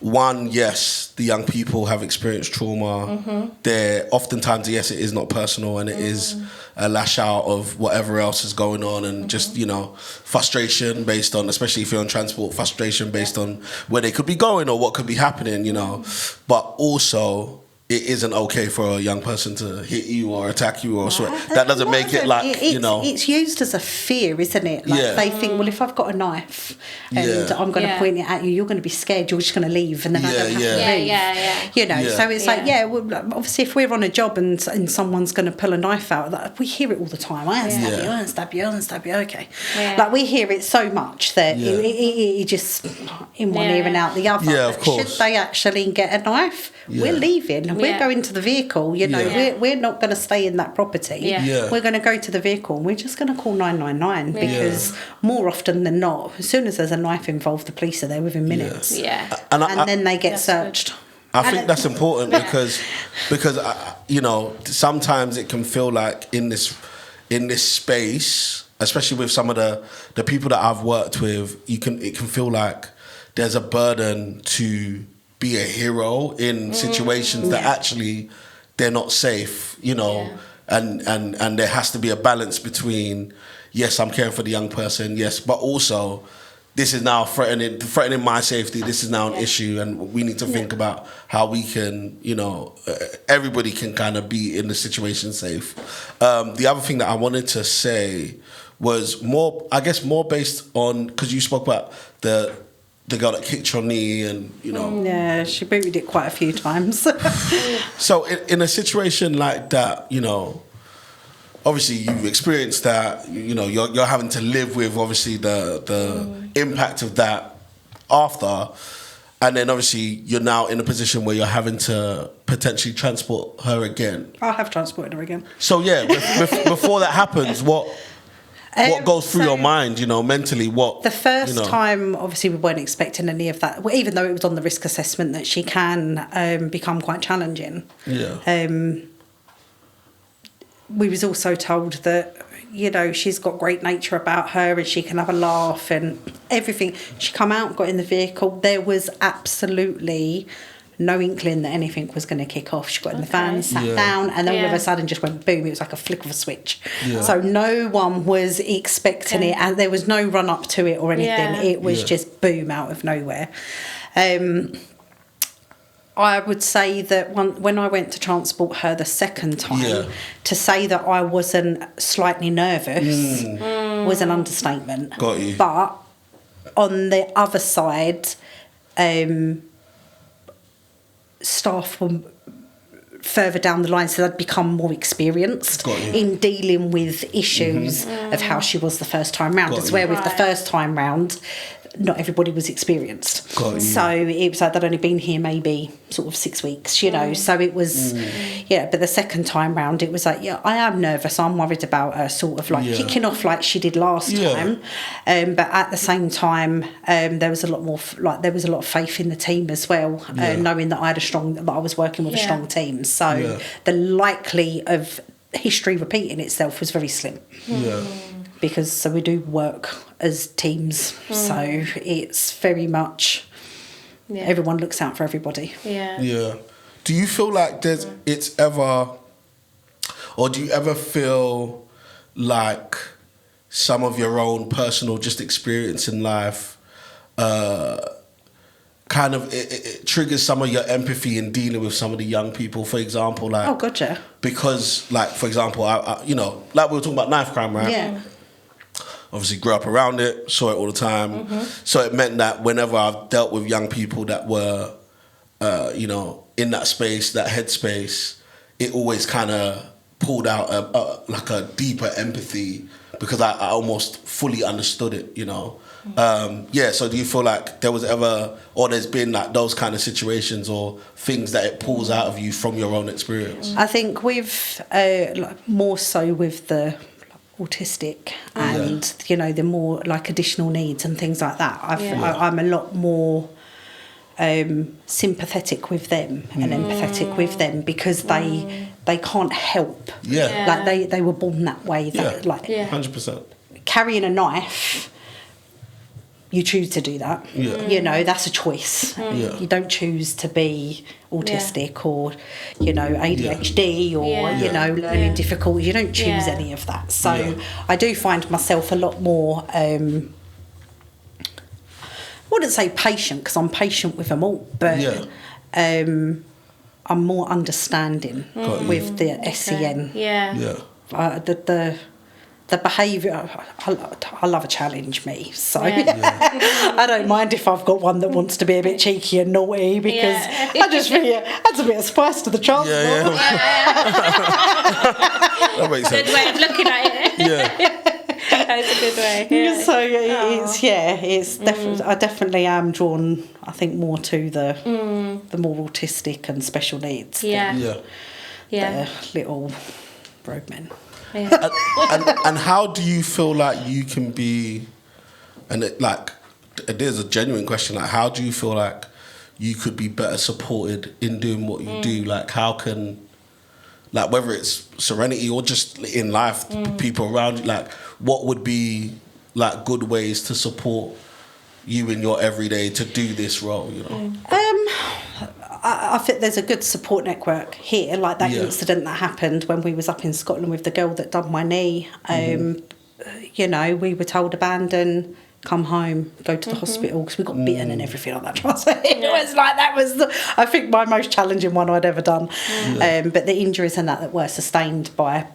One, yes, the young people have experienced trauma. They're oftentimes, yes, it is not personal and it is a lash out of whatever else is going on and just, frustration based on, especially if you're on transport, frustration based on where they could be going or what could be happening, But also, it isn't okay for a young person to hit you or attack you or swear. That doesn't make it like, It's used as a fear, isn't it? Like they think, well, if I've got a knife and I'm going to point it at you, you're going to be scared, you're just going to leave and then I don't have to move. So it's like, well, obviously if we're on a job and someone's going to pull a knife out, we hear it all the time. I won't stab you, okay. Like we hear it so much that it just in one ear and out the other. Yeah, of course. Should they actually get a knife? We're leaving. We're going to the vehicle, we're not going to stay in that property. We're going to go to the vehicle and we're just going to call 999 because more often than not, as soon as there's a knife involved, the police are there within minutes. And then they get searched. I think that's important because sometimes it can feel like in this space, especially with some of the people that I've worked with, it can feel like there's a burden to be a hero in situations that actually they're not safe, and there has to be a balance between, yes, I'm caring for the young person, yes, but also this is now threatening my safety, this is now an issue and we need to think about how we can, everybody can kind of be in the situation safe. The other thing that I wanted to say was more based on, because you spoke about the girl that kicked your knee and, Yeah, she booted it quite a few times. So in a situation like that, obviously you've experienced that, you're having to live with obviously the impact of that after. And then obviously you're now in a position where you're having to potentially transport her again. I have transported her again. So before that happens, what goes through your mind, mentally? What the first time, obviously, we weren't expecting any of that. Well, even though it was on the risk assessment that she can become quite challenging. Yeah. We was also told that she's got great nature about her and she can have a laugh and everything. She come out, got in the vehicle. There was absolutely no inkling that anything was going to kick off. She got in the van, sat down, and then all of a sudden just went boom. It was like a flick of a switch. Yeah. So no one was expecting it, and there was no run up to it or anything. It was just boom out of nowhere. I would say that when I went to transport her the second time, to say that I wasn't slightly nervous was an understatement. Got you. But on the other side, staff were further down the line, so they'd become more experienced in dealing with issues of how she was the first time round. As where with the first time round, not everybody was experienced. So it was like they'd only been here maybe sort of 6 weeks, so it was, but the second time round it was like, I am nervous, I'm worried about her sort of like kicking off like she did last time, but at the same time there was a lot more, there was a lot of faith in the team as well, knowing that I was working with a strong team, so the likely of history repeating itself was very slim. Because we do work as teams, so it's very much everyone looks out for everybody. Do you feel like it's ever, or do you ever feel like some of your own personal just experience in life kind of it triggers some of your empathy in dealing with some of the young people, for example, like, oh gotcha, because like, for example, I like we were talking about knife crime, right? Obviously grew up around it, saw it all the time. So it meant that whenever I've dealt with young people that were, in that space, that headspace, it always kind of pulled out a deeper empathy because I almost fully understood it, So do you feel like there was ever, or there's been like those kind of situations or things that it pulls out of you from your own experience? I think with more so with autistic and you know, the more like additional needs and things like that, I'm a lot more sympathetic with them and empathetic with them, because they can't help. Like they were born that way. That, like 100%. Carrying a knife, you choose to do that. You know, that's a choice. You don't choose to be autistic or, you know, ADHD or, you know, learning difficulties. You don't choose any of that. So I do find myself a lot more, I wouldn't say patient, because I'm patient with them all, but I'm more understanding with the SEN. The behaviour, I love a challenge, me. So I don't mind if I've got one that wants to be a bit cheeky and naughty, because I just think it adds a bit of spice to the transport. That makes sense. Good way of looking at it. That's a good way. So it's definitely, I definitely am drawn, I think, more to the more autistic and special needs. The little road men. And how do you feel like you can be, and it is a genuine question, like how do you feel like you could be better supported in doing what you do? Like how can, like whether it's Serenity or just in life, people around you, like what would be like good ways to support you in your everyday to do this role, you know? I think there's a good support network here, like that incident that happened when we was up in Scotland with the girl that done my knee. You know, we were told abandon, come home, go to the hospital, because we got bitten and everything like that. So it was like, that was, I think, my most challenging one I'd ever done. But the injuries and that were sustained by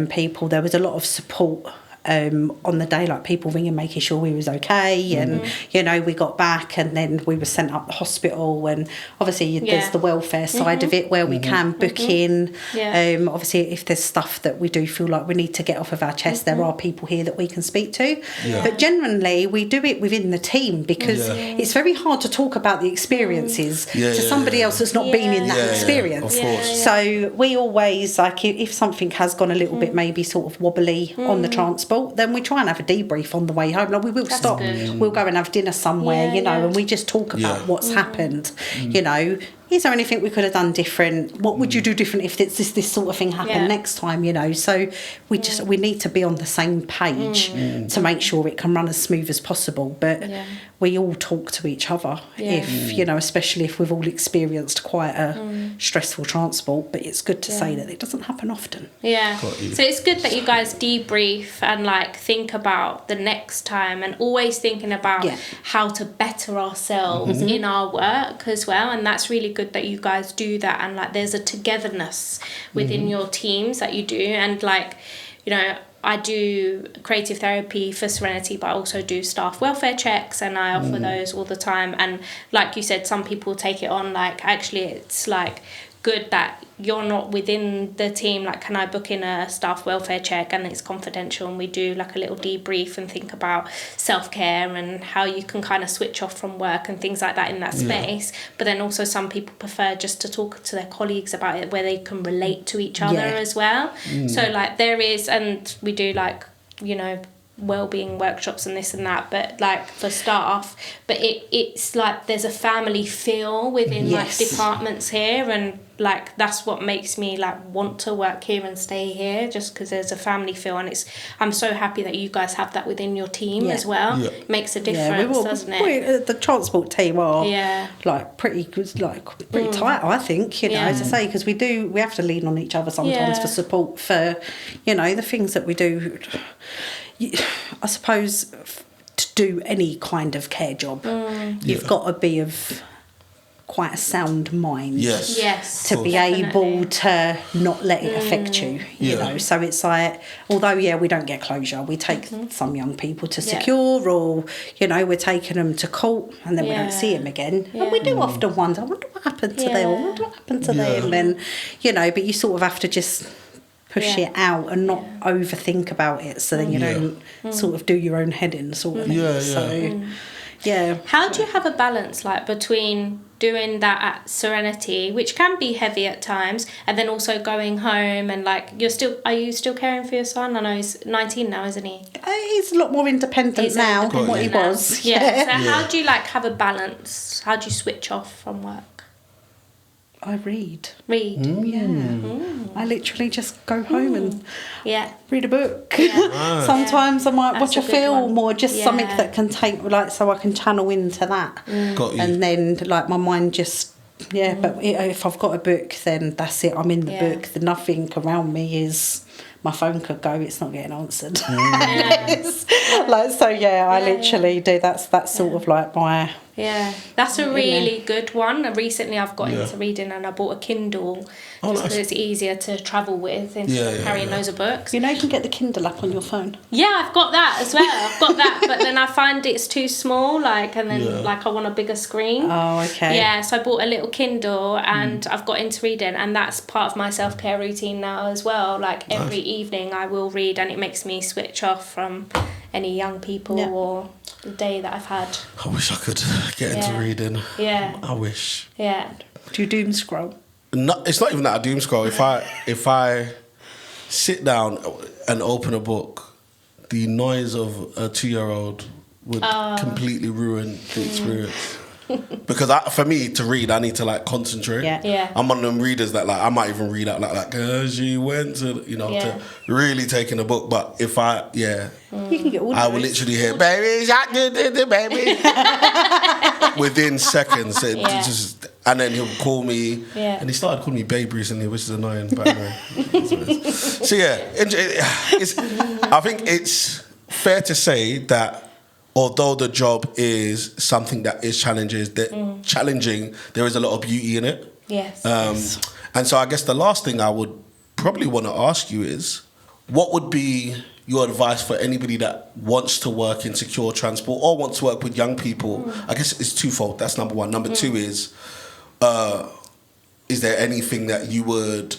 people, there was a lot of support on the day, like people ringing, making sure we was okay, and you know, we got back and then we were sent up the hospital, and obviously there's the welfare side of it where we can book in. Obviously if there's stuff that we do feel like we need to get off of our chest, there are people here that we can speak to, but generally we do it within the team, because it's very hard to talk about the experiences to somebody else that's not been in that experience. So we always, like, if something has gone a little bit maybe sort of wobbly on the transport, then we try and have a debrief on the way home. Like, we will stop, we'll go and have dinner somewhere, you know, and we just talk about what's happened. You know, is there anything we could have done different? What would you do different if this sort of thing happened next time, you know? So we need to be on the same page to make sure it can run as smooth as possible. But we all talk to each other, if, you know, especially if we've all experienced quite a stressful transport. But it's good to say that it doesn't happen often. So it's good that you guys debrief and like think about the next time, and always thinking about how to better ourselves in our work as well. And that's really good that you guys do that, and like there's a togetherness within your teams that you do. And like, you know, I do creative therapy for Serenity, but I also do staff welfare checks, and I offer those all the time. And like you said, some people take it on like, actually it's like good that you're not within the team, like, can I book in a staff welfare check, and it's confidential, and we do like a little debrief and think about self-care and how you can kind of switch off from work and things like that in that space. But then also some people prefer just to talk to their colleagues about it, where they can relate to each other as well. So like there is, and we do like, you know, wellbeing workshops and this and that, but like for staff, but it's like there's a family feel within like departments here, and like that's what makes me like want to work here and stay here, just because there's a family feel. And I'm so happy that you guys have that within your team as well. It makes a difference, doesn't it? The transport team are like pretty good, like pretty tight, I think, you know, as I say, because we have to lean on each other sometimes for support for, you know, the things that we do. I suppose to do any kind of care job, you've got to be of quite a sound mind to be able to not let it affect you, you know. So it's like, although we don't get closure, we take some young people to secure, or, you know, we're taking them to court and then we don't see them again, and we do often wonder, I wonder what happened to them, I wonder what happened to them, and, you know, but you sort of have to just push it out and not overthink about it, so then you don't sort of do your own head in sort of thing. So how do you have a balance like between doing that at Serenity, which can be heavy at times, and then also going home and like are you still caring for your son? I know he's 19 now, isn't he? He's a lot more independent now than what he was. Yeah. So how do you like have a balance? How do you switch off from work? I read. Yeah. I literally just go home and read a book. Yeah. Sometimes I might That's watch a film or just something that can take, like, so I can channel into that. Got you. And then, like, my mind just, but if I've got a book, then that's it. I'm in the book. The nothing around me is... My phone could go, it's not getting answered. I literally do. That's sort of like my... Yeah, that's a really good one. Recently I've got into reading and I bought a Kindle just because it's easier to travel with instead of carrying loads of books. You know you can get the Kindle app on your phone. Yeah, I've got that as well. But then I find it's too small, like, and then like I want a bigger screen. Oh, okay. Yeah, so I bought a little Kindle and I've got into reading, and that's part of my self-care routine now as well. Like every evening I will read, and it makes me switch off from any young people or the day that I've had. I wish I could get into reading. Yeah. I wish. Yeah. Do you doom scroll? No, it's not even that I doom scroll. If I sit down and open a book, the noise of a 2-year-old would completely ruin the experience. Because for me to read, I need to like concentrate. Yeah. I'm one of them readers that like I might even read out like she went to to really taking a book. But if you can get all I will literally hear baby shark, baby within seconds. And then he'll call me, and he started calling me babe recently, which is annoying. But anyway. So I think it's fair to say that although the job is something that is challenging, there is a lot of beauty in it. Yes. And so I guess the last thing I would probably want to ask you is, what would be your advice for anybody that wants to work in secure transport or wants to work with young people? I guess it's twofold. That's number one. Number two is there anything that you would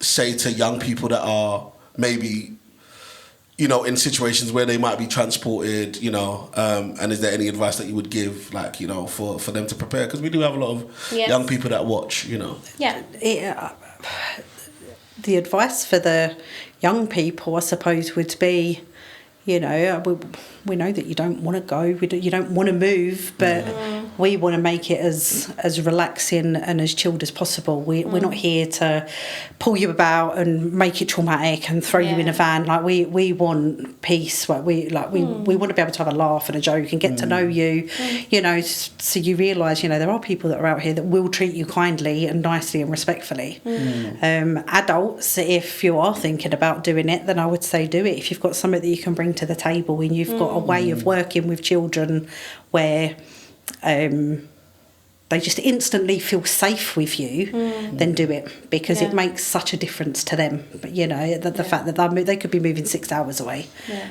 say to young people that are maybe... in situations where they might be transported, and is there any advice that you would give, like, for them to prepare? Because we do have a lot of young people that watch, Yeah. The advice for the young people, I suppose, would be, we know that you don't want to go, you don't want to move, but we want to make it as relaxing and as chilled as possible. We're not here to pull you about and make it traumatic and throw you in a van. Like we want peace. Like we want to be able to have a laugh and a joke and get to know you. So you realise there are people that are out here that will treat you kindly and nicely and respectfully. Adults, if you are thinking about doing it, then I would say do it. If you've got something that you can bring to the table and you've got a way of working with children where they just instantly feel safe with you, then do it, because it makes such a difference to them. But the fact that they could be moving 6 hours away,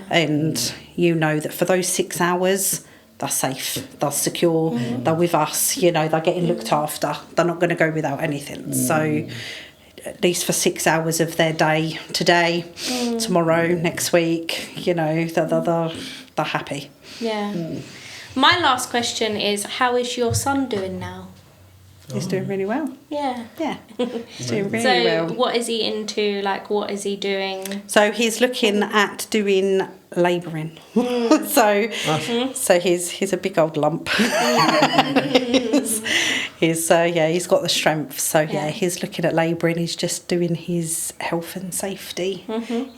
and that for those 6 hours they're safe, they're secure, they're with us, they're getting looked after, they're not going to go without anything. So at least for 6 hours of their day, today, tomorrow, next week, they're happy. Yeah. My last question is, how is your son doing now? He's doing really well. Yeah. Yeah. He's doing really well. So what is he into? Like, what is he doing? So he's looking at doing labouring. So he's a big old lump. he's got the strength. So he's looking at labouring. He's just doing his health and safety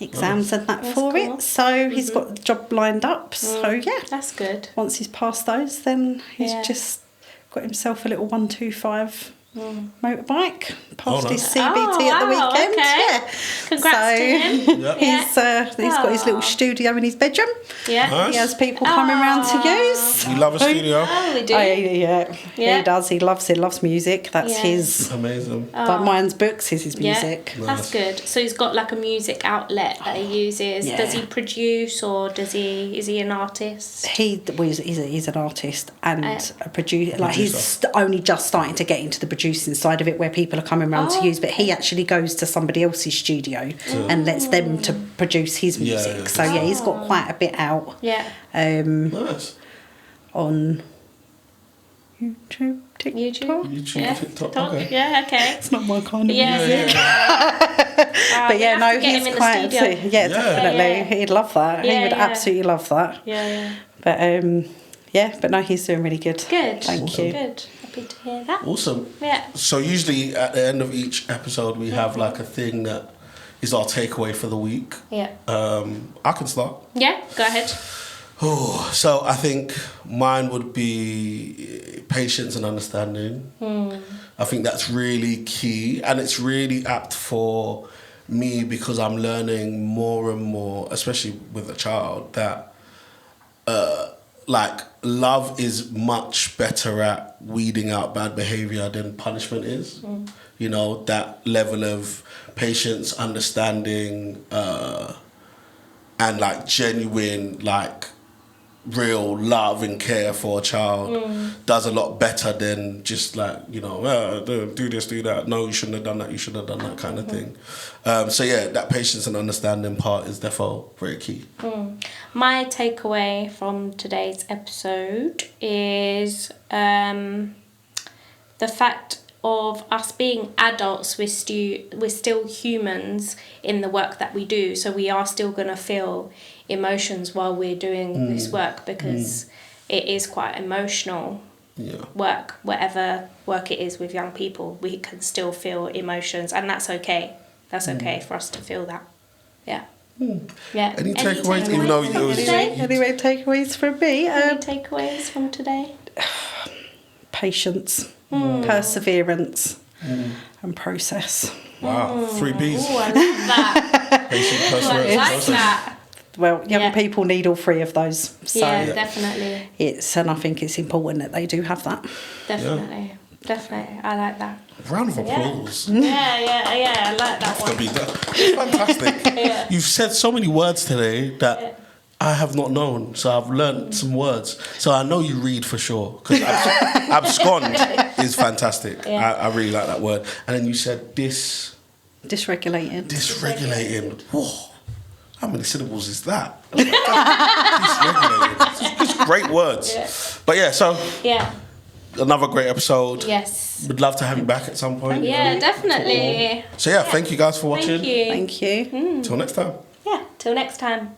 exams and that for it. So he's got the job lined up. So that's good. Once he's passed those, then he's just got himself a little 125 motorbike. Passed his CBT at the weekend. Okay. Yeah. Congrats to him. He's got his little studio in his bedroom. Yeah. Nice. He has people coming round to use. We love a studio. Oh, we do. He does. He loves it. Loves music. That's his. Amazing. Like mine's books is his music. Yeah, that's good. So he's got like a music outlet that he uses. Yeah. Does he produce, or is he an artist? He's an artist and a producer. Like he's only just starting to get into the producing side of it, where people are coming around to use, but he actually goes to somebody else's studio and lets them to produce his music. So he's got quite a bit out. Nice. On YouTube. TikTok. YouTube, Yeah. TikTok. TikTok. Okay. Yeah, okay. It's not my kind of Yeah, music. But yeah, no, he's quite too. Yeah, definitely. Yeah. He'd love that. Yeah, He would yeah. absolutely love that. Yeah. But yeah, but no, he's doing really good. Good. Thank you. Good. Happy to hear that. Awesome. Yeah. So usually at the end of each episode, we have like a thing that is our takeaway for the week. Yeah. I can start. Yeah, go ahead. Oh, so I think mine would be patience and understanding. I think that's really key, and it's really apt for me because I'm learning more and more, especially with a child, that like love is much better at weeding out bad behavior than punishment is. You know, that level of patience, understanding, and like genuine, like real love and care for a child does a lot better than just like, you know, do this, do that. No, you shouldn't have done that. You should have done that kind of thing. So yeah, that patience and understanding part is definitely very key. My takeaway from today's episode is the fact of us being adults, we're still humans in the work that we do. So we are still going to feel emotions while we're doing this work because it is quite emotional work. Whatever work it is with young people, we can still feel emotions, and that's okay. That's okay for us to feel that. Yeah. Yeah. Any takeaways? Even though Anyway, takeaways from me. Any takeaways from today? Patience, perseverance, and process. Wow, 3 B's. Oh, I love that. Patient, I perseverance, like process. that. Well, young Yeah. people need all three of those. So Yeah, definitely. and I think it's important that they do have that. Definitely. Definitely. I like that. Round of applause. Yeah. I like that one. It's fantastic. Yeah. You've said so many words today that I have not known. So I've learned some words. So I know you read for sure. Because abscond is fantastic. Yeah. I really like that word. And then you said Dysregulated. dysregulating. Whoa. How many syllables is that? Dysregulated. Just great words. Yeah. But yeah, so Yeah. another great episode. Yes. Would love to have you back at some point. Yeah, definitely. So yeah, thank you guys for watching. Thank you. Thank you. Till next time. Yeah, till next time.